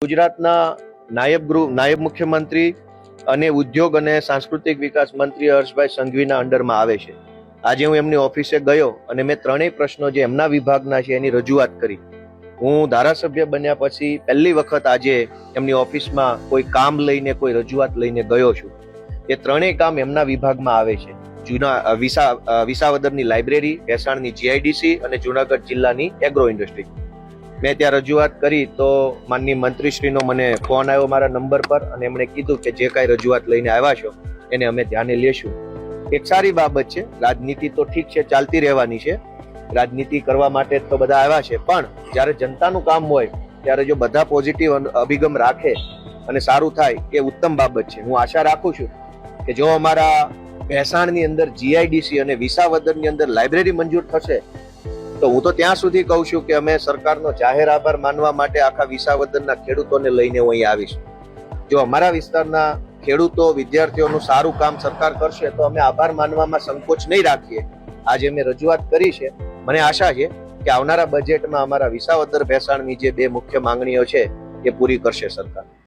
ગુજરાતના નાયબ મુખ્યમંત્રી અને ઉદ્યોગ અને સાંસ્કૃતિક વિકાસ મંત્રી હર્ષભાઈ સંઘવીના અંડરમાં આવે છે. આજે હું એમની ઓફિસે ગયો અને મેં ત્રણેય પ્રશ્નો જે એમના વિભાગના છે એની રજૂઆત કરી. હું ધારાસભ્ય બન્યા પછી પહેલી વખત આજે એમની ઓફિસમાં કોઈ કામ લઈને કોઈ રજૂઆત લઈને ગયો છું. એ ત્રણેય કામ એમના વિભાગમાં આવે છે. વિસાવદરની લાઇબ્રેરી, ભેસાણની જીઆઈડીસી અને જુનાગઢ જિલ્લાની એગ્રો ઇન્ડસ્ટ્રી. મેં ત્યાં રજૂઆત કરી તો માનનીય મંત્રીશ્રીનો મને ફોન આવ્યો મારા નંબર પર અને એમણે કીધું કે જે કાંઈ રજૂઆત લઈને આવ્યા છો એને અમે ધ્યાને લેશું. એક સારી બાબત છે. રાજનીતિ તો ઠીક છે, ચાલતી રહેવાની છે. રાજનીતિ કરવા માટે તો બધા આવ્યા છે, પણ જ્યારે જનતાનું કામ હોય ત્યારે જો બધા પોઝિટિવ અભિગમ રાખે અને સારું થાય એ ઉત્તમ બાબત છે. હું આશા રાખું છું કે જો અમારા ભેસાણની અંદર જીઆઈડીસી અને વિસાવદરની અંદર લાઇબ્રેરી મંજૂર થશે તો હું તો ત્યાં સુધી કહું છું કે અમે સરકારનો જાહેર આભાર માનવા માટે આખા વિસાવદરના ખેડૂતોને લઈને હું અહીં આવીશ. જો અમારા વિસ્તારના ખેડૂતો, વિદ્યાર્થીઓનું સારું કામ સરકાર કરશે તો અમે આભાર માનવામાં સંકોચ નહીં રાખીએ. આજે મેં રજૂઆત કરી છે. મને આશા છે કે આવનારા બજેટમાં અમારા વિસાવદર ભેસાણની જે બે મુખ્ય માંગણીઓ છે એ પૂરી કરશે સરકાર.